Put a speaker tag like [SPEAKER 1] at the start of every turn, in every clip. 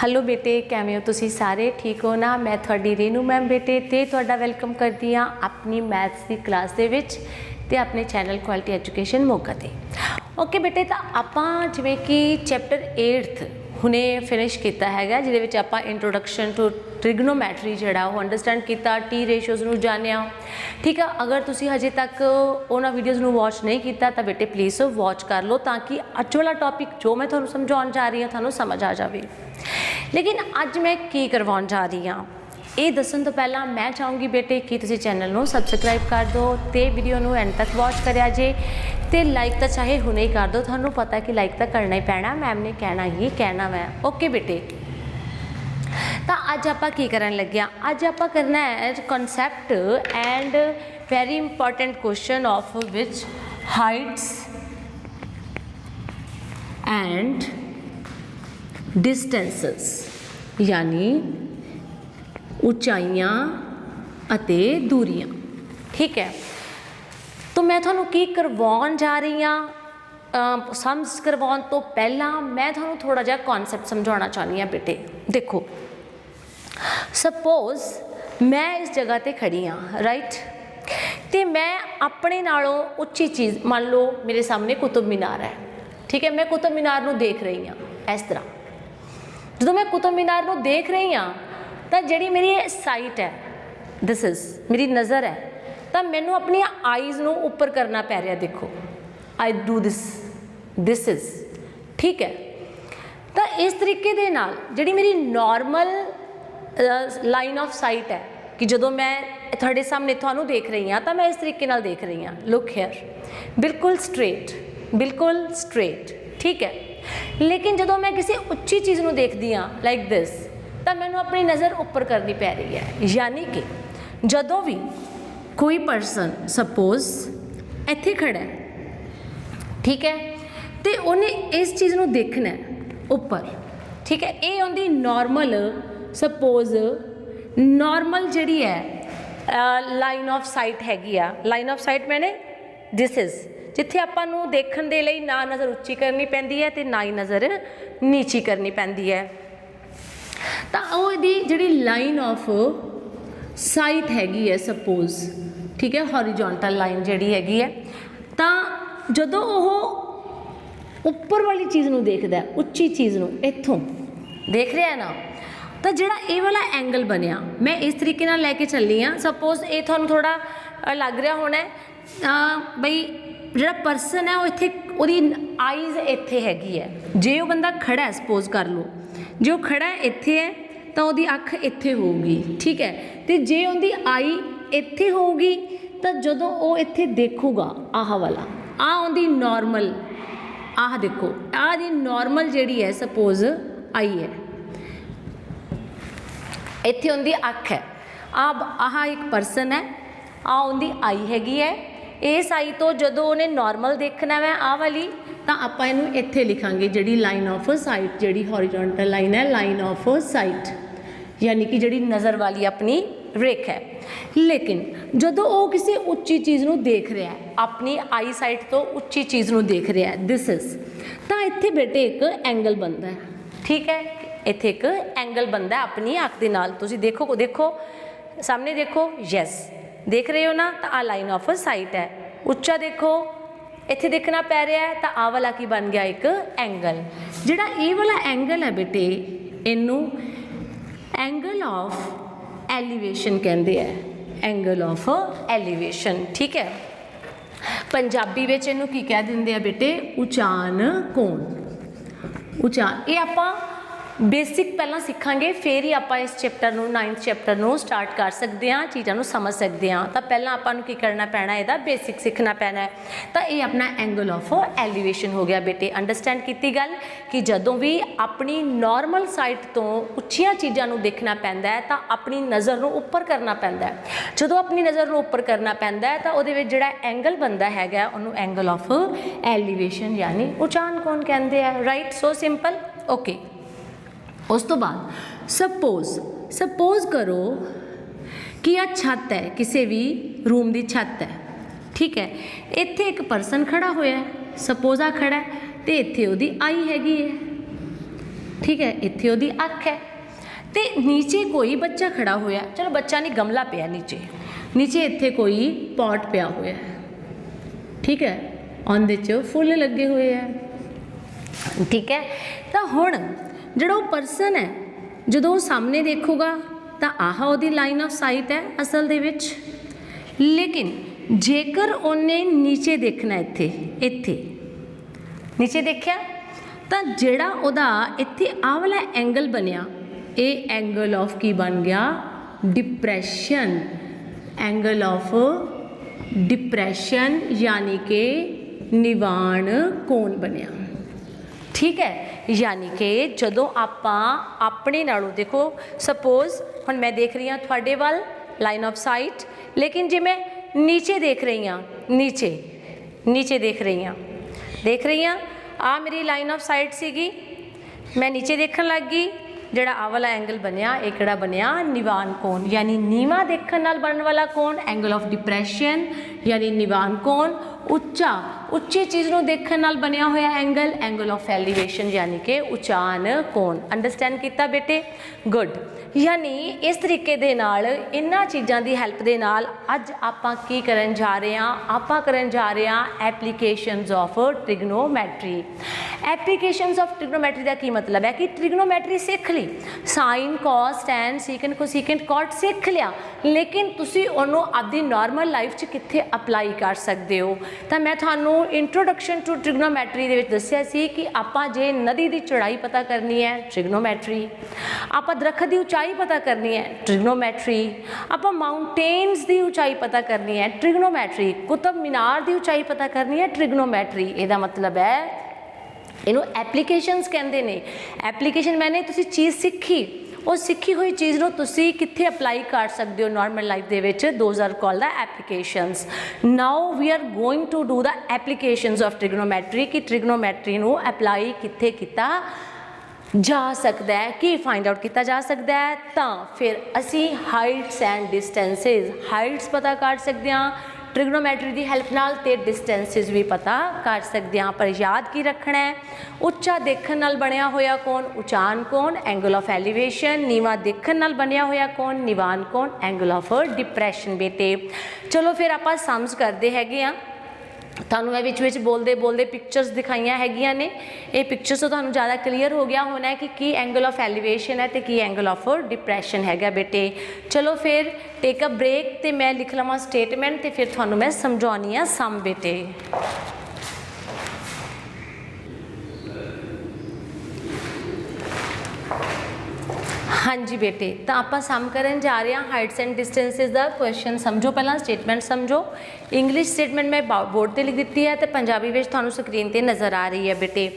[SPEAKER 1] Hello बेटे, किवें हो तुसीं सारे? ठीक हो ना? मैं थोड़ी रेनू मैम बेटे ते तुहाडा वेलकम करदी हाँ अपनी मैथ्स की क्लास दे विच ते अपने चैनल क्वालिटी एजुकेशन मोगा ते। ओके बेटे, तो आपां जिवें कि चैप्टर 8th हुणे फिनिश किया है, जिहदे विच आपां इंट्रोडक्शन टू ट्रिग्नोमैट्री जिहड़ा वो अंडरस्टैंड किया, टी रेशियोज़ नूं जानिया। ठीक है, अगर तुसीं हजे तक उन्हां वीडियोज़ नूं वॉच नहीं किया तो बेटे प्लीज़ वॉच कर लो, ताकि अज वाला टॉपिक जो मैं तुहानूं समझाउण जा रही हूँ तुहानूं समझ आ जाए। लेकिन अज मैं की करवाउण जा रही हाँ, ये दसन तो पहला मैं चाहूँगी बेटे कि तुसीं चैनल नूं सबसक्राइब कर दो तो वीडियो नूं एंड तक वॉच करिया जे, तो लाइक तो चाहे हुणे ही कर दो, तुहानूं पता है कि लाइक तो करना ही पैना, मैम ने कहना ही कहना वै। ओके बेटे, तो अज आपां की करन लगे हाँ, अज आपां करना है concept and very important question of which Heights and distances, यानी ऊंचाइयां अते दूरियां। ठीक है, तो मैं तुहानूं की करवाउण जा रही हाँ, समझ करवाउण तो पहला मैं तुहानूं थोड़ा जिहा कॉन्सैप्ट समझाउणा चाहनी हाँ। बेटे देखो, सपोज मैं इस जगह ते खड़ी हाँ, राइट, तो मैं अपने नालों उच्ची चीज़, मान लो मेरे सामने कुतुब मीनार है। ठीक है, मैं कुतुब मीनार नूं देख रही हाँ इस तरह। जो मैं कुतुब मीनार नूं देख रही हाँ तो जिहड़ी मेरी साइट है, दिस इज़ मेरी नज़र है, तो मैनू अपनी आईज़ नूं उपर करना पै रहा। देखो, आई डू दिस इज़, ठीक है। तो इस तरीके दे नाल जिहड़ी मेरी नॉर्मल लाइन ऑफ साइट है कि जो मैं तुहाडे सामने तुहानूं देख रही हाँ तो मैं इस तरीके नाल देख रही हाँ, लुक हेयर, बिल्कुल स्ट्रेट। ठीक है, लेकिन जो मैं किसी उच्ची चीज़ नूं देखदी हाँ लाइक दिस, तो मैनू अपनी नज़र उपर करनी पै रही है। यानी कि जदों भी कोई पर्सन सपोज इत्थे खड़ा है, ठीक है, तो उन्हें इस चीज़ नूं देखना है उपर। ठीक है, ये उनकी नॉर्मल, सपोज नॉर्मल जिहड़ी है लाइन ऑफ साइट हैगी आ। लाइन ऑफ साइट मैंने दिस इज़ जिथे आपां नूं देखण दे लई ना नज़र उच्ची करनी पैंदी है ते ना ही नज़र नीची करनी पैंदी है। तो वो जिहड़ी लाइन ऑफ साइट हैगी है सपोज, ठीक है, हॉरिजॉन्टल लाइन जिहड़ी हैगी है, तो जदों वो उपर वाली चीज़ नूं देखदा है, उच्ची चीज़ नूं इत्थों देख रहा है ना, तो जिहड़ा ये वाला एंगल बनया, मैं इस तरीके नाल लैके चली हाँ। सपोज ये तुहानूं थोड़ा लग रहा होना है बई जिहड़ा पर्सन है वो इत्थे, उहदी आईज़ इत्थे हैगी है। जे वो बंदा खड़ा है, सपोज कर लो जो खड़ा है इत्थे है तो उहदी अख इत्थे होगी। ठीक है, तो जे उहदी आई इत्थे होगी तो जदों वो इत्थे देखूगा, आह वाला आ उहदी नॉर्मल, आह देखो आ दी नॉर्मल जिहड़ी है सपोज आई है, इत्थे उहदी अख है, आह एक पर्सन है, आ उहदी आई हैगी है। इस आई तो जदों उन्हें नॉर्मल देखना है आ वाली, तो आपां इहनूं इत्थे लिखांगे जिहड़ी लाइन ऑफ साइट, जिहड़ी हॉरिजॉन्टल लाइन है, लाइन ऑफ साइट, यानी कि जिहड़ी नज़र वाली अपनी रेखा है। लेकिन जदों वो किसी उच्ची चीज़ नूं देख रहा है, अपनी आई साइट तो उच्ची चीज़ नूं देख रहा है, दिस इज़, तो इत्थे बेटे एक एंगल बनता है। ठीक है, इत्थे एक एंगल बनता है अपनी अख दे नाल। तुसीं देखो सामने देखो, यस देख रहे हो ना, तो आ लाइन ऑफ साइट है। उच्चा देखो, इत्थे देखना पै रहा है, तो आ वाला की बन गया एक एंगल। जिहड़ा ये वाला एंगल है बेटे, इनू एंगल ऑफ एलिवेशन कहते हैं, एंगल ऑफ एलिवेशन। ठीक है, पंजाबी विच इनू की कह दिंदे आ बेटे, उचान कोण। उचान ये आपां बेसिक पहला सीखांगे, फिर ही आपां इस चैप्टर नूं 9th चैप्टर नूं स्टार्ट कर सकते हैं, चीज़ों नूं समझ सकते हैं। तो पहला आपां नूं की करना पैना, इहदा बेसिक सीखना पैना है। तो ये अपना एंगल ऑफ एलिवेशन हो गया बेटे। अंडरस्टैंड कीती गल कि जदों भी अपनी नॉर्मल साइट तो उच्चियां चीज़ों नूं देखना पैंदा है तो अपनी नज़र नूं उपर करना पैंदा है। जदों अपनी नज़र नूं उपर करना पैंदा है तो उहदे विच जिहड़ा एंगल बनदा हैगा उहनूं एंगल ऑफ एलिवेशन यानी उचान कोण कहंदे आ। Right, so simple. ओके, उस तो बाद सपोज करो कि यह छत है, किसी भी रूम की छत है। ठीक है, इत्थे एक पर्सन खड़ा होया है, सपोज आ खड़ा है, तो इत्थे उहदी आई हैगी है। ठीक है, इत्थे उहदी अख है ते नीचे कोई बच्चा खड़ा होया, चलो बच्चा नहीं गमला पिया नीचे, नीचे इत्थे कोई पॉट पिया होया है, ठीक है, उहदे च फुल लगे हुए है, ठीक है। तो हुण जिहड़ा परसन है जदों सामने देखूगा तो आह उहदी लाइन ऑफ साइट है असल दे विच, लेकिन जेकर उन्हें नीचे देखना इत्थे इत्थे नीचे देखिया तो जिहड़ा उहदा इत्थे आह वाला एंगल बनिया, ये एंगल ऑफ की बन गया डिप्रैशन, एंगल ऑफ डिप्रैशन यानी कि निवाण कोण बनिया, ठीक है। यानी कि जदों आपां अपने नालों देखो, सपोज हुण मैं देख रही हाँ तुहाडे वल लाइन ऑफ साइट, लेकिन जे मैं नीचे देख रही हाँ, नीचे नीचे देख रही हाँ आ मेरी लाइन ऑफ साइट सीगी, मैं नीचे देखन लग गई, जिहड़ा आ वाला एंगल बनया ये किहड़ा बनया निवान कोण, यानी नीवा देखण नाल बनन वाला कोण एंगल ऑफ डिप्रैशन यानी निवान कोण, उच्चा उच्ची चीज़ नूं देखण नाल बनया होया एंगल एंगल ऑफ एलिवेशन यानी कि उचान कोण। अंडरस्टैंड किया बेटे, गुड। यानी इस तरीके दे नाल इन्हां चीज़ां दी हैल्प दे नाल अज आपां की करन जा रहे हां, आपां करन जा रहे हां applications of trigonometry. Applications of trigonometry का की मतलब है कि ट्रिग्नोमैट्री सीख ली, sine cos tan secant cosecant cot सीख लिया, लेकिन तुसी उहनूं आपदी नॉर्मल लाइफ च कित्थे अप्लाई कर सकते हो। तो मैं थानू इंट्रोडक्शन टू ट्रिग्नोमैट्री दे विच दस्सिया सी कि आपां जे नदी की चढ़ाई पता करनी है ट्रिग्नोमैट्री, आपां दरखत की ऊंचाई पता करनी है ट्रिग्नोमैट्री, आपां माउंटेन्स की ऊंचाई पता करनी है ट्रिग्नोमैट्री, कुतुब मीनार की ऊंचाई पता करनी है ट्रिग्नोमैट्री। इहदा मतलब है इनू एप्लीकेशनस कहते हैं। एप्लीकेशन मैंने तुसी चीज़ सीखी, वो सीखी हुई चीज़ नूं तुसी कित्थे अप्लाई कर सकते हो नॉर्मल लाइफ दे विच, those are called the applications. Now we are going to do the applications of trigonometry कि ट्रिग्नोमैट्री नूं अप्लाई कित्थे कीता जा सकता है, कि फाइंड आउट किया जा सकता है। तो फिर असी हाइट्स एंड डिस्टेंसेस, हाइट्स पता कर सकते हैं ट्रिग्नोमैट्री की हेल्प नाल, ते डिस्टेंसेस भी पता कर सकते हैं। पर याद की रखना है, उच्चा देखण नाल बनया होया कोण उचान कोण एंगल ऑफ एलिवेशन, नीवा देखण नाल बनया होया कोण निवान कोण एंगल ऑफ डिप्रैशन। बेटे चलो फिर आपां सम्स करते हैगे आ, थानू मैं विच बोलते बोलते पिक्चर्स दिखाइया हैगियां ने, ये पिक्चर्स तो थानू ज़्यादा क्लीयर हो गया होना है कि एंगल ऑफ एलिवेशन है तो की एंगल ऑफ डिप्रैशन हैगा। बेटे चलो फिर टेक अ ब्रेक तो मैं लिख लवां स्टेटमेंट तो फिर थानू मैं समझानी आ सम। बेटे हाँ जी बेटे, तो आप सम करन जा रहे हैं हाइट्स एंड डिस्टेंसेस का क्वेश्चन। समझो पहला स्टेटमेंट समझो, इंग्लिश स्टेटमेंट मैं बोर्ड पर लिख दी है तो पंजाबी में थानू स्क्रीन पर नज़र आ रही है। बेटे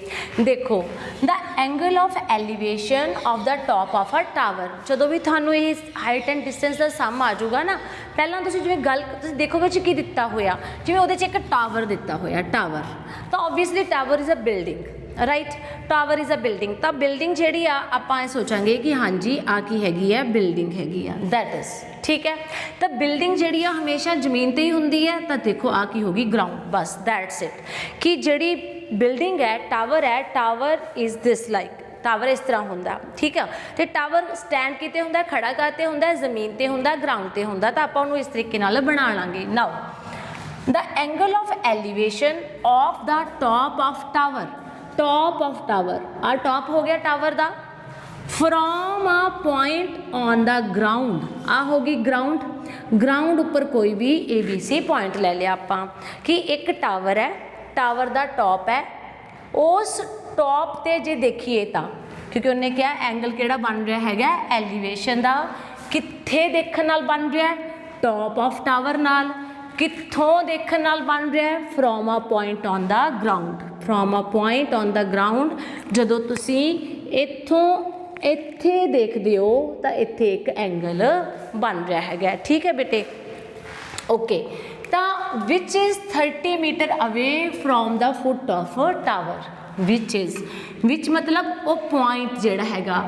[SPEAKER 1] देखो, the angle of elevation of the top of a tower, जो भी थानू ये हाइट एंड डिस्टेंस का सम आ जाऊगा ना, पहला तुम जिवें गल देखोगे कि दिता होया, जिवें उहदे च एक टावर दिता होया, टावर तो obviously tower is a building, right, tower is a building. तो बिल्डिंग जी आप सोचांगे कि हाँ जी आ की हैगी है बिल्डिंग हैगी है, दैट इज़ ठीक है। तो बिल्डिंग जी हमेशा जमीन पर ही होंगी है, तो देखो आ की होगी ग्राउंड, बस दैट्स इट। कि जी बिल्डिंग है tower is this like, tower इस तरह होंदा, ठीक है। तो टावर स्टैंड किते होंदा, खड़ा करते होंदा, जमीन पर होंदा, ग्राउंड पर होंदा, तो आप उन्होंने इस तरीके नाल बना लांगे। Now the angle of elevation of the top of tower, top of tower आ टॉप हो गया टावर दा, from a point on the ground आ होगी ग्राउंड, ग्राउंड उपर कोई भी ABC पॉइंट ले लिया आपां कि एक टावर है, टावर दा टॉप है, उस टॉप ते जे देखिए तो क्योंकि उन्हें क्या एंगल केड़ा बन रहा हैगा एलिवेशन दा, कित्थे देखण नाल बन रहा है टॉप ऑफ टावर नाल, कित्थों देखण नाल बन रहा है from a point on the ground, from a point on the ground. जदों तुसी इत्थों इत्थे देखदे हो तो इत्थे एक एंगल बन रहा है, ठीक है बेटे, ओके। तो which is 30 metre away from the foot of tower, which मतलब वो पॉइंट जिहड़ा हैगा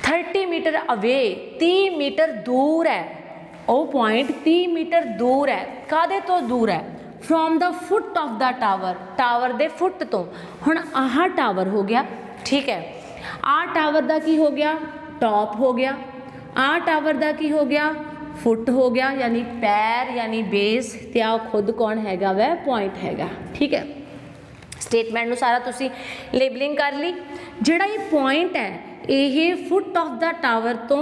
[SPEAKER 1] 30 मीटर अवे, 30 मीटर दूर है, वो पॉइंट 30 मीटर दूर है, कादे तो दूर है from the foot of the tower, tower they foot तो। हुण आह टावर हो गया, ठीक है, आ टावर का की हो गया टॉप हो गया, आ टावर का की हो गया फुट हो गया यानी पैर यानी बेस, ते आ खुद कौन हैगा वै पॉइंट हैगा। ठीक है, स्टेटमेंट नूं सारा तुसी लेबलिंग कर ली। जिहड़ा ये पॉइंट है ये फुट ऑफ द टावर तो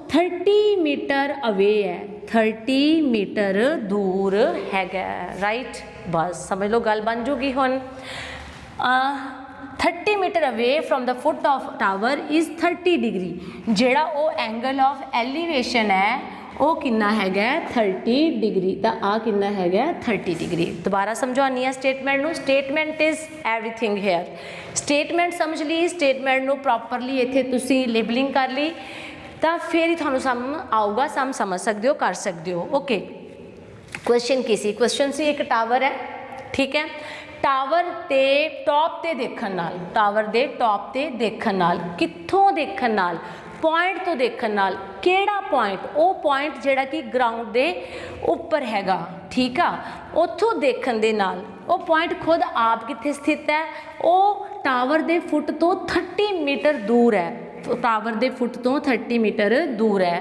[SPEAKER 1] 30 मीटर अवे है, 30 मीटर दूर हैगा, राइट। बस समझ लो गल बन जूगी हुण। 30 metre away from the foot of tower is 30 degree, जिहड़ा वो एंगल ऑफ एलिवेशन है वो कितना हैगा 30 डिग्री, तो आ कितना हैगा 30 डिग्री। दोबारा समझानी है स्टेटमेंट नूं। Statement is everything here. Statement समझ ली, स्टेटमेंट नूं प्रॉपरली इत्थे तुसी लेबलिंग कर ली तो फिर ही तुहानूं सम आऊगा, सम समझ सकते हो, कर सकते हो। ओके, क्वेश्चन की सी? क्वेश्चन सी एक टावर है, ठीक है, टावर ते टॉप ते देखण नाल, टावर दे टॉप ते देखण नाल, कित्थों देखण नाल? पॉइंट तो देखण नाल। केड़ा पॉइंट? वो पॉइंट जिहड़ा कि ग्राउंड दे उपर हैगा, ठीक आ, उत्थों देखण दे नाल। वो पॉइंट खुद आप कित्थे स्थित है? वो टावर दे फुट तो 30 मीटर दूर है, टावर दे फुट तो 30 मीटर दूर है,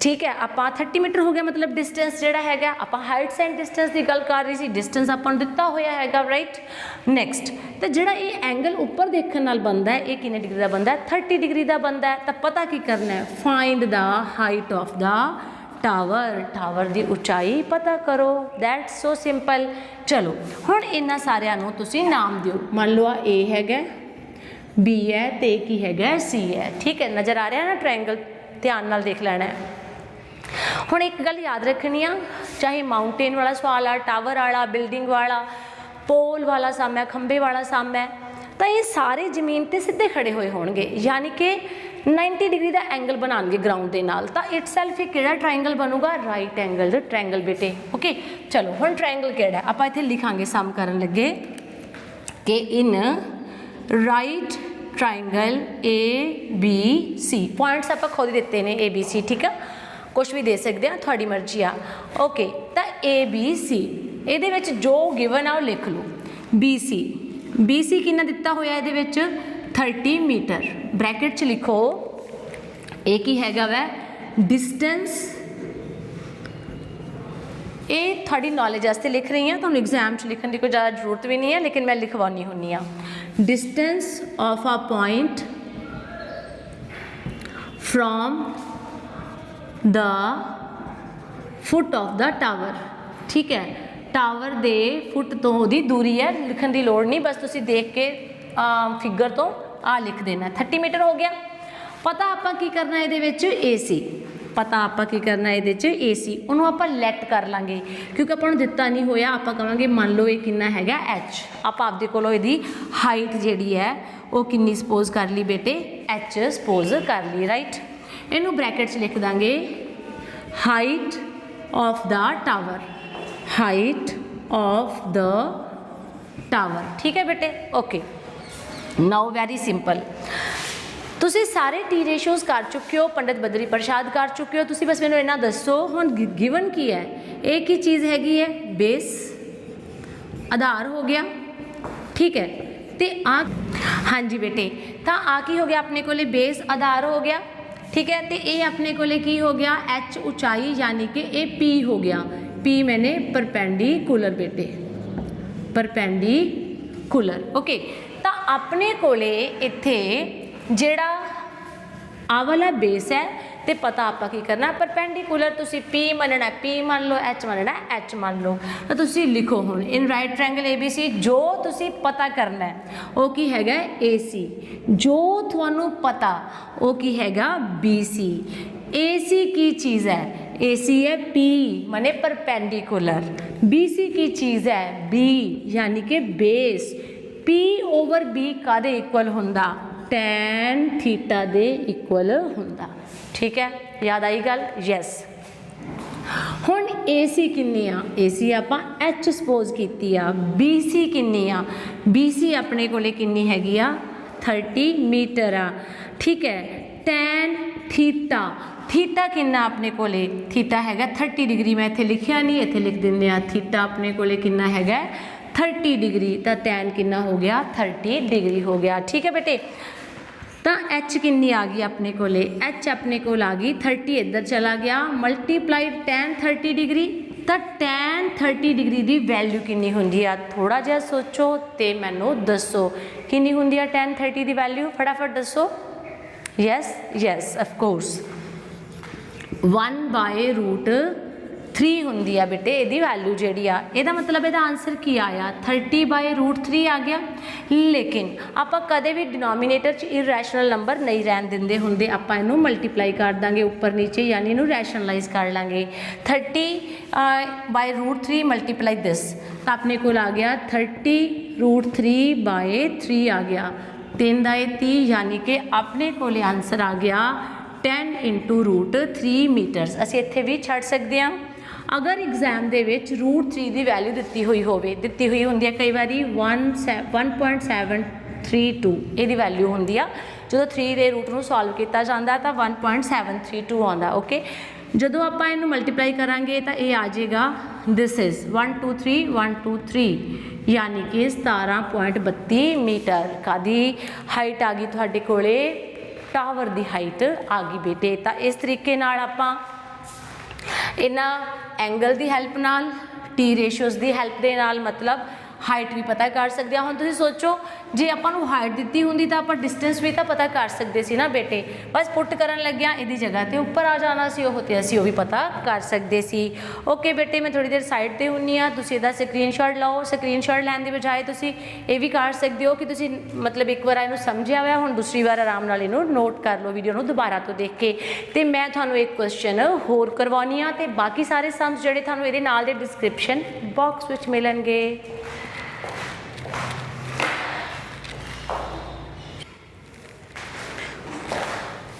[SPEAKER 1] ठीक है। आप 30 मीटर हो गया मतलब डिस्टेंस जिहड़ा हैगा, आप हाइट्स एंड डिस्टेंस की गल कर रही सी, डिस्टेंस आपां दिता होया हैगा, राइट। नैक्सट, तो जिहड़ा ये एंगल उपर देखण नाल बनदा है, ये कितने डिग्री का बनदा है? 30 डिग्री का बनदा है। तो पता की करना है? Find the height of the tower, tower की ऊंचाई पता करो, दैट्स सो सिंपल। चलो हुण इन्हां सारिਆਂ ਨੂੰ ਤੁਸੀਂ नाम दिओ। मान लो आ ए हैगा, बी है, तो की हैगा सी है, ठीक है। नज़र आ रहा है ना ट्रायंगल? ध्यान नाल देख लेना है। हुण एक गल याद रखनी आ, चाहे माउंटेन वाला सवाल आ, टावर वाला, बिल्डिंग वाला, पोल वाला सम है, खंबे वाला सम है, तो ये सारे जमीन ते सीधे खड़े हुए होणगे, यानी कि 90 डिग्री का एंगल बनाएंगे ग्राउंड के नाल। तो इटसेल्फ एक किहड़ा ट्रायंगल बनूगा? राइट एंगल ट्रायंगल बेटे। ओके, चलो हुण ट्रायंगल किहड़ा है? आपां इत्थे लिखांगे सम करन लगे कि in right triangle A B C, points आप खुद ही दिते ने, ए बी सी, ठीक है, कुछ भी दे सकते हैं, थोड़ी मर्जी आ। ओके, तो ए बी सी ये जो गिवन आ लिख लो। बी सी कितना दिता होया ये 30 मीटर, ब्रैकेट च लिखो, ये की हैगा वै डिस्टेंस, ये थोड़ी नॉलेज वास्ते लिख रही हैं, तुहानूं एग्जाम च लिखने की कोई ज़्यादा जरूरत भी नहीं है, लेकिन मैं लिखवानी होनी आ। Distance of a point from the foot of the tower, ठीक है, टावर दे फुट तो वो दूरी है, लिखने की लोड़ नहीं, बस तुसी देख के फिगर तो आ लिख देना। 30 मीटर हो गया। पता आपां की करना ये ए सी, पता आपां की करना ये ए सी, उन्होंने आपां लैट कर लाँगे क्योंकि आपां नूं दिता नहीं होया, आपां कहांगे मान लो ये कितना हैगा एच, आप आपदे कोलों इहदी हाइट जिहड़ी है वो कितनी सपोज कर ली बेटे, एच सपोज कर ली, राइट। इनू ब्रैकेट च लिख देंगे height of the tower, height of the tower, ठीक है बेटे। ओके, नाउ वेरी सिंपल, तुसी सारे टी रेशियोज़ कर चुके हो, पंडित बद्री प्रसाद कर चुके हो, तुसी बस मैनूं इन्ना दसो हुण गिवन की है, एक ही चीज़ हैगी है बेस, आधार हो गया, ठीक है, तो आ हाँ जी बेटे, तो आ की हो गया अपने को बेस आधार हो गया, ठीक है, तो ये अपने को की हो गया एच ऊंचाई, यानी कि ये पी हो गया, पी मैंने परपेंडिकुलर बेटे, परपेंडिकुलर। ओके, तो अपने कोले इत्थे जिहड़ा आ वाला बेस है, तो पता आपां की करना परपेंडिकुलर, तुसी पी मनना पी मान लो, एच मनना एच मान लो, तो तुसी लिखो हुण in right triangle A B C, जो तुसी पता करना है वो की हैगा ए सी, जो तुहानूं पता वो की हैगा बी सी। ए सी की चीज़ है? ए सी है पी माने परपेंडिकुलर, बी सी की चीज़ है बी यानी कि बेस, पी ओवर बी कादे इक्वल हुंदा? टैन थीटा दे इक्वल हुंदा, ठीक है, याद आई गल? यस। हुण ए सी किन्नी आ? ए सी आपां एच सपोज कीती आ। बी सी किन्नी आ? बी सी अपने कोले किन्नी हैगी आ? 30 मीटर आ, ठीक है। टैन थीटा, थीटा किन्ना अपने कोले? थीटा हैगा 30 डिग्री, मैं इत्थे लिखिया नहीं, इत्थे लिख दिंदे आ, थीटा अपने कोले किन्ना हैगा 30 डिग्री, तो टैन किन्ना हो गया 30 डिग्री हो गया, ठीक है बेटे। ਤਾਂ एच कितनी आ गई अपने कोले, एच अपने कोल आ गई 30 इधर चला गया मल्टीप्लाइड tan 30 डिग्री। ਤਾਂ tan 30 डिग्री ਦੀ ਵੈਲਿਊ ਕਿੰਨੀ ਹੁੰਦੀ ਆ, ਥੋੜਾ ਜਿਹਾ ਸੋਚੋ ਤੇ ਮੈਨੂੰ ਦੱਸੋ ਕਿੰਨੀ ਹੁੰਦੀ ਆ tan 30 ਦੀ ਵੈਲਿਊ, ਫਟਾਫਟ ਦੱਸੋ। ਯੈਸ ਆਫ ਕੋਰਸ 1/√3 ਹੁੰਦੀ ਆ ਬੇਟੇ ਇਹਦੀ ਵੈਲਿਊ ਜਿਹੜੀ ਆ। ਇਹਦਾ ਮਤਲਬ ਇਹਦਾ ਆਨਸਰ ਕੀ ਆਇਆ 30/√3 ਆ ਗਿਆ। ਲੇਕਿਨ ਆਪਾਂ ਕਦੇ ਵੀ ਡਿਨੋਮੀਨੇਟਰ 'ਚ ਇਰੈਸ਼ਨਲ ਨੰਬਰ ਨਹੀਂ ਰਹਿਣ ਦਿੰਦੇ ਹੁੰਦੇ, ਆਪਾਂ ਇਹਨੂੰ ਮਲਟੀਪਲਾਈ ਕਰ ਦਾਂਗੇ ਉੱਪਰ ਨੀਚੇ, ਯਾਨੀ ਇਹਨੂੰ ਰੈਸ਼ਨਲਾਈਜ਼ ਕਰ ਲਾਂਗੇ। 30/√3 ਮਲਟੀਪਲਾਈ ਦਿਸ, ਤਾਂ ਆਪਣੇ ਕੋਲ ਆ ਗਿਆ 30√3/3 ਆ ਗਿਆ, 3 ਦਾ 30, यानी कि अपने कोल आंसर आ गया 10 × √3 मीटर्स। ਅਸੀਂ ਇੱਥੇ ਵੀ ਛੱਡ ਸਕਦੇ ਹਾਂ। अगर एग्जाम ਦੇ ਵਿੱਚ √3 ਦੀ ਵੈਲਿਊ ਦਿੱਤੀ ਹੋਈ ਹੋਵੇ, ਦਿੱਤੀ ਹੋਈ ਹੁੰਦੀ ਹੈ ਕਈ ਵਾਰੀ 1.732 ਇਹਦੀ ਵੈਲਿਊ ਹੁੰਦੀ ਆ। ਜਦੋਂ 3 ਦੇ ਰੂਟ ਨੂੰ ਸੋਲਵ ਕੀਤਾ ਜਾਂਦਾ ਤਾਂ 1.732 ਆਉਂਦਾ। ਓਕੇ, ਜਦੋਂ ਆਪਾਂ ਇਹਨੂੰ ਮਲਟੀਪਲਾਈ ਕਰਾਂਗੇ ਤਾਂ ਇਹ ਆ ਜਾਏਗਾ ਦਿਸ ਇਜ਼ 123 यानी कि 17.32 मीटर कादी हाइट आ गई तुहाडे कोले, टावर की हाइट आ गई बेटे। तो इस तरीके नाल आपां इन्हां एंगल की हैल्प नाल, टी रेशियोज़ की हैल्प दे नाल मतलब हाइट भी पता कर सकते हैं। हुण तुसीं सोचो जे आपां नूं हाइट दित्ती हुंदी तां आपां डिस्टेंस भी तां पता कर सकते सी ना बेटे, बस पुट करन लग्गिया इहदी जगह ते उपर आ जाना सी ओह ते असीं ओह भी पता कर सकते सी। ओके बेटे, मैं थोड़ी देर साइड ते हुन्नी आ, तुसीं इहदा स्क्रीनशॉट लाओ। स्क्रीनशॉट लैण दी बजाए तुसीं इह भी कर सकते हो कि तुसीं मतलब एक बार इहनूं समझिया होया, हुण दूसरी बार आराम नाल इहनूं नोट कर लो वीडियो नूं दोबारा तो देख के। ते मैं तुहानूं एक क्वेश्चन होर करवाउणी आ ते बाकी सारे सम्स जिहड़े तुहानूं इहदे नाल दे डिस्क्रिप्शन बॉक्स विच मिलणगे।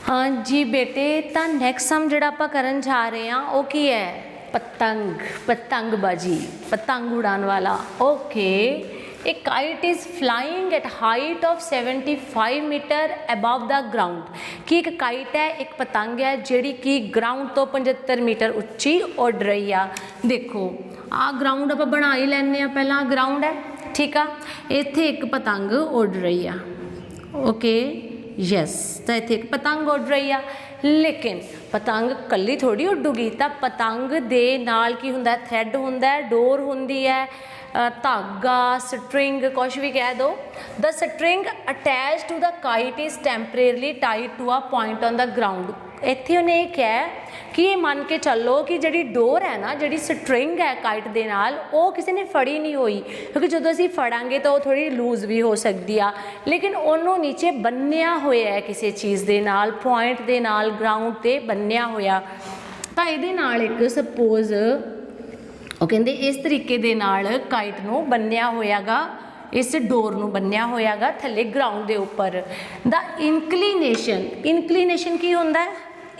[SPEAKER 1] हाँ जी बेटे, तो नैक्सट सम जिहड़ा आपां करन जा रहे हैं वो की है पतंग, पतंगबाजी, पतंग उड़ान वाला। Okay, a kite is flying at height of 75 metre above the ground. कि एक काइट है, एक पतंग है जिहड़ी कि ग्राउंड तो 75 मीटर उच्ची उड़ रही आ। देखो आ ग्राउंड आपां बना ही लैने आ, पहला ग्राउंड है ठीक आ, इत्थे एक पतंग उड़ रही आ। ओके यस, तो इत्थे एक पतंग उड़ रही आ, लेकिन पतंग कल्ली थोड़ी उडूगी। तो पतंग दे नाल की हुंदा, थ्रैड हुंदा, डोर हुंदी है, धागा, स्ट्रिंग, कुछ भी कह दो। The string attach to the kite is temporarily tied to a point on the ground. इत्थे उन्हें ये कहा कि ये मान के चलो कि जिहड़ी डोर है ना, जिहड़ी स्ट्रिंग है काइट दे नाल, वो किसी ने फड़ी नहीं हुई, क्योंकि जो असीं फड़ांगे तो वो थोड़ी लूज भी हो सकती आ, लेकिन उन्होंने नीचे बन्निया होया है किसी चीज़ दे नाल, पॉइंट दे नाल, ग्राउंड ते बन्निया होया। तो इहदे नाल एक सपोज वो कहंदे इस तरीके दे नाल काइट नूं बन्निया होयागा, इस डोर नूं बन्निया होयागा थल्ले ग्राउंड दे उपर। द इनकलीनेशन की हुंदा है,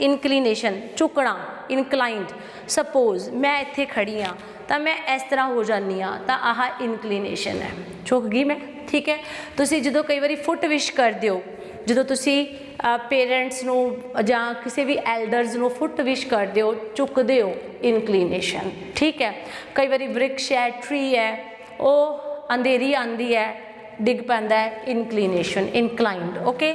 [SPEAKER 1] इनकलीनेशन झुकना, इनकलाइंड। सपोज मैं इत्थे खड़ी हाँ तो मैं इस तरह हो जानी हाँ, तो आह इनकलीनेशन है, झुक गई मैं। ठीक है, तुसीं जदों कई बारी फुट विश करदे हो, जदों तुसीं पेरेंट्स नूं जां किसी भी एल्डर्स नूं फुट विश करदे हो, झुकदे हो, इनकलीनेशन। ठीक है, कई बारी वृक्ष है, ट्री है, वो अंधेरी आंदी है, डिग पैंदा है, inclination, inclined. Okay,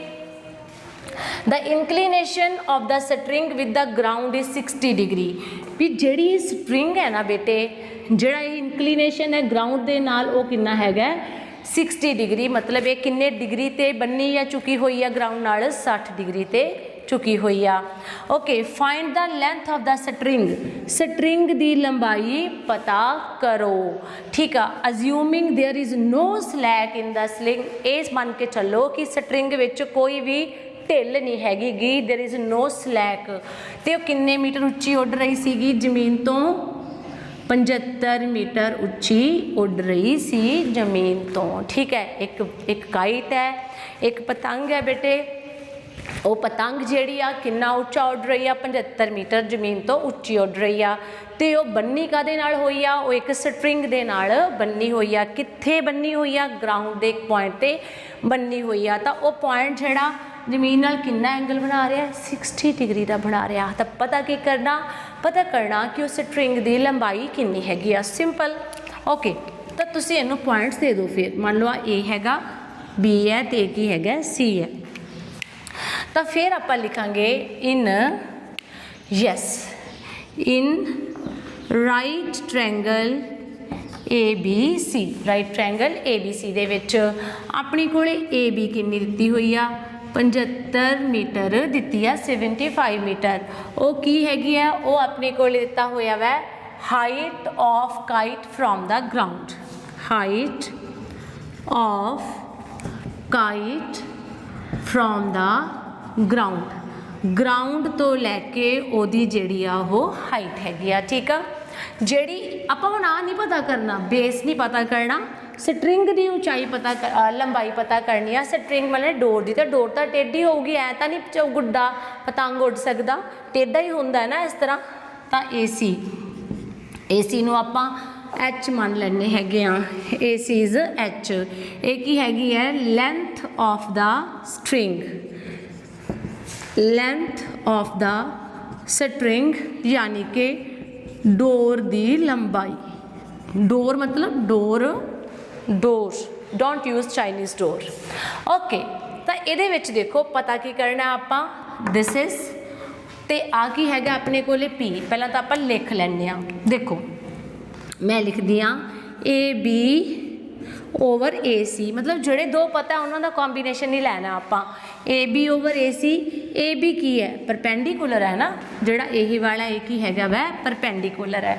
[SPEAKER 1] the inclination of the string with the ground is 60 degree. भी जिहड़ी स्ट्रिंग है ना बेटे, जिहड़ा इनकलीनेशन है ग्राउंड दे नाल वो कितना हैगा 60 डिग्री। मतलब ये किन्ने डिग्री ते बन्नी या चुकी हुई है ग्राउंड नाल, 60 डिग्री ते चुकी हुई आ। Okay, find the length of the string. String दी लंबाई पता करो। ठीक है, assuming there is no slack in the sling. इस मान के चलो कि स्ट्रिंग विच कोई भी ढिल नहीं हैगी, देयर इज़ नो स्लैक। तो किन्ने मीटर उच्ची उड़ रही सीगी जमीन तो 75 मीटर उच्ची उड़ रही सी जमीन तो। ठीक है, एक काइट है, एक पतंग है बेटे, वो पतंग जिहड़ी आ किन्ना उच्चा उड़ रही आ, 75 मीटर जमीन तो उच्ची उड़ रही आ। तो वो बन्नी कादे नाल होई आ, वो एक स्ट्रिंग दे नाल बन्नी हुई आ। कित्थे बन्नी हुई आ? ग्राउंड दे एक पॉइंट ते बन्नी हुई आ। तो वो पॉइंट जिहड़ा जमीन नाल कितना एंगल बना रहा है, 60 डिग्री का बना रहा। तो पता की करना, पता करना कि उस स्ट्रिंग की लंबाई कितनी हैगी आ, सिंपल। ओके, तो तुसीं इहनूं पॉइंट्स दे दो। फिर मान लो ए हैगा, बी है, तो की हैगा सी है। ਤਾਂ ਫਿਰ ਆਪਾਂ ਲਿਖਾਂਗੇ in yes in right triangle ABC, right triangle ABC ਦੇ ਵਿੱਚ ਆਪਣੀ ਕੋਲੇ AB ਕਿੰਨੀ ਦਿੱਤੀ ਹੋਈ ਆ 75 ਮੀਟਰ ਦਿੱਤੀ ਆ 75 ਮੀਟਰ। ਉਹ ਕੀ ਹੈਗੀ ਆ, ਉਹ ਆਪਣੇ ਕੋਲੇ ਦਿੱਤਾ ਹੋਇਆ ਵੈ height of kite from the ground, height of kite from the ground ਤੋਂ ਲੈ ਕੇ ਉਹਦੀ ਜਿਹੜੀ ਆ ਉਹ ਹਾਈਟ ਹੈਗੀ ਆ। ਠੀਕ ਆ, ਜਿਹੜੀ ਆਪਾਂ ਹੁਣ ਆ ਨਹੀਂ ਪਤਾ ਕਰਨਾ, ਬੇਸ ਨਹੀਂ ਪਤਾ ਕਰਨਾ, ਸਟਰਿੰਗ ਦੀ ਉਚਾਈ ਪਤਾ ਲੰਬਾਈ ਪਤਾ ਕਰਨੀ ਆ। ਸਟਰਿੰਗ ਮਤਲਬ ਡੋਰ ਦੀ, ਤਾਂ ਡੋਰ ਤਾਂ ਟੇਢੀ ਹੋਊਗੀ, ਐ ਤਾਂ ਨਹੀਂ ਗੁੱਡਾ ਪਤੰਗ ਉੱਡ ਸਕਦਾ, ਟੇਢਾ ਹੀ ਹੁੰਦਾ ਨਾ ਇਸ ਤਰ੍ਹਾਂ। ਤਾਂ AC ਨੂੰ ਆਪਾਂ H ਮੰਨ ਲੈਂਦੇ ਹੈਗੇ ਆ, AC ਇਜ਼ H। ਇਹ ਕੀ ਹੈਗੀ ਹੈ, length of the string, length of the string ਯਾਨੀ ਕਿ ਡੋਰ ਦੀ ਲੰਬਾਈ। ਡੋਰ ਮਤਲਬ ਡੋਰ ਡੋਂਟ ਯੂਜ਼ ਚਾਈਨੀਜ਼ ਡੋਰ। ਓਕੇ, ਤਾਂ ਇਹਦੇ ਵਿੱਚ ਦੇਖੋ ਪਤਾ ਕੀ ਕਰਨਾ ਆਪਾਂ, ਦਿਸ ਇਜ਼ ਤੇ ਆ ਕੀ ਹੈਗਾ ਆਪਣੇ ਕੋਲੇ P। ਪਹਿਲਾਂ ਤਾਂ ਆਪਾਂ ਲਿਖ ਲੈਂਦੇ ਆ, ਦੇਖੋ ਮੈਂ ਲਿਖਦੀ ਹਾਂ AB ਓਵਰ AC, ਮਤਲਬ ਜਿਹੜੇ ਦੋ ਪਤਾ ਉਹਨਾਂ ਦਾ ਕੰਬੀਨੇਸ਼ਨ ਨਹੀਂ ਲੈਣਾ ਆਪਾਂ। AB ਓਵਰ AC, AB ਕੀ ਹੈ, ਪਰਪੈਂਡੀਕੂਲਰ ਹੈ ਨਾ, ਜਿਹੜਾ ਇਹ ਵਾਲਾ ਇਹ ਕੀ ਹੈਗਾ ਵੈ ਪਰਪੈਂਡੀਕੂਲਰ ਹੈ।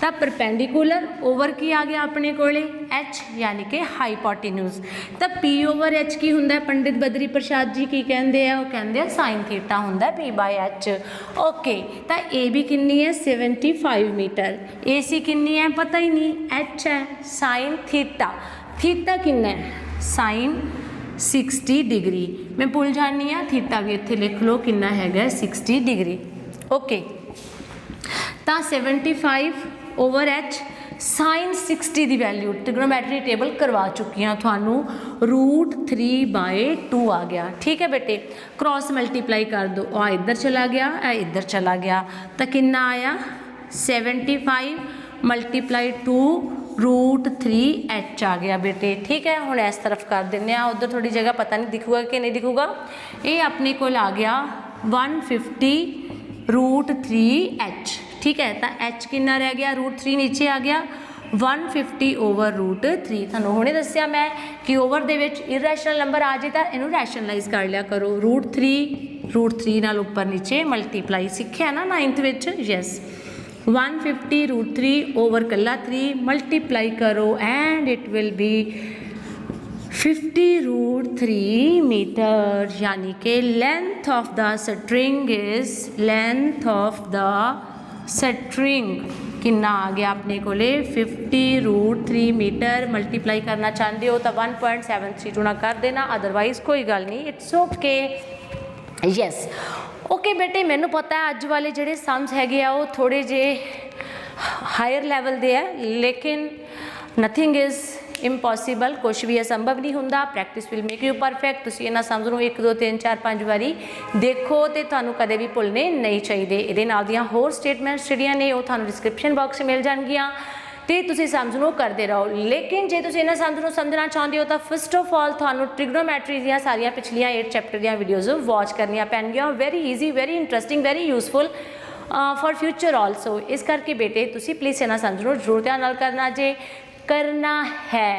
[SPEAKER 1] ਤਾਂ ਪਰਪੈਂਡੀਕੂਲਰ ਓਵਰ ਕੀ ਆ ਗਿਆ ਆਪਣੇ ਕੋਲੇ H ਯਾਨੀ ਕਿ ਹਾਈਪੋਟੇਨਿਊਜ਼। ਤਾਂ P ਓਵਰ H ਕੀ ਹੁੰਦਾ, ਪੰਡਿਤ ਬਦਰੀ ਪ੍ਰਸਾਦ ਜੀ ਕੀ ਕਹਿੰਦੇ ਆ, ਉਹ ਕਹਿੰਦੇ ਆ ਸਾਈਨ ਥੀਟਾ ਹੁੰਦਾ P/H। ਓਕੇ, ਤਾਂ AB ਕਿੰਨੀ ਹੈ 75 ਮੀਟਰ, AC ਕਿੰਨੀ ਹੈ ਪਤਾ ਹੀ ਨਹੀਂ, H ਹੈ, ਸਾਈਨ ਥੀਟਾ ਕਿੰਨਾ ਹੈ ਸਾਈਨ 60 डिग्री। मैं भूल जानी हाँ, थीटा भी इत्थे लिख लो कितना हैगा 60 डिग्री। ओके, तो 75 ओवर H साइन 60 की वैल्यू ट्रिग्नोमेट्री टेबल करवा चुकी हाँ थानू, √3/2 आ गया। ठीक है बेटे, क्रॉस मल्टीप्लाई कर दो, आ इधर चला गया, आ इधर चला गया, तो कितना आया 75 × 2 √3H आ गया बेटे। ठीक है, हुण इस तरफ कर दें, उधर थोड़ी जगह पता नहीं दिखूगा कि नहीं दिखूगा। ये अपने को आ गया 150 √3H। ठीक है, तो H कितना रह गया, √3 नीचे आ गया, 150 ओवर √3। थानू हुणे दस्सिया मैं कि ओवर दे विच इरैशनल नंबर आ जाए तो इनू रैशनलाइज कर लिया करो, √3 नाल उपर नीचे मल्टीप्लाई सीखिया ना 9th विच। यस, 150 √3 ओवर कला 3 मल्टीप्लाई करो and it will be 50 √3 metre, यानी कि length of the string is कितना आ गया अपने को 50 √3 मीटर। मल्टीप्लाई करना चाहते हो तो 1.732 ना कर देना, अदरवाइज कोई गल नहीं, इट्स ओके। यस ओके बेटे, मैनू पता है अज वाले जोड़े सम्स है वो थोड़े जे हायर लैवल दे है, लेकिन नथिंग इज़ इम्पॉसिबल, कुछ भी असंभव नहीं होंदा। Practice will make you perfect. तुसीं इन्हां सम्स नूं 1 2 3 4 5 वारी देखो तो तुहानूं कदे भी भुलने नहीं चाहिए। इहदे नाल दियां होर स्टेटमेंट्स जिहड़ियां ने वो तुहानूं डिस्क्रिप्शन बॉक्स मिल जाणगियां तो तुसीं सम्स नूं करते रहो। लेकिन जे तुसीं इन्हां सम्स नूं समझना चाहते हो तो फस्ट ऑफ ऑल तुहानूं ट्रिग्नोमैट्री दीयां सारियां पिछलियां 8 चैप्टर दीयां वीडियोज़ वॉच करनियां पैणगियां। Very easy, very interesting, very useful for future also. इस करके बेटे तुसीं प्लीज़ इन्हां सम्स नूं जरूर ध्यान नाल करना जे करना है।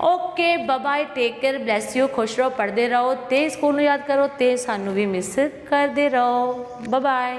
[SPEAKER 1] Okay, bye bye, take care, bless you, खुश रहो, पढ़ते रहो, तो स्कूल याद करो, तो सानू भी मिस करते रहो। Bye bye.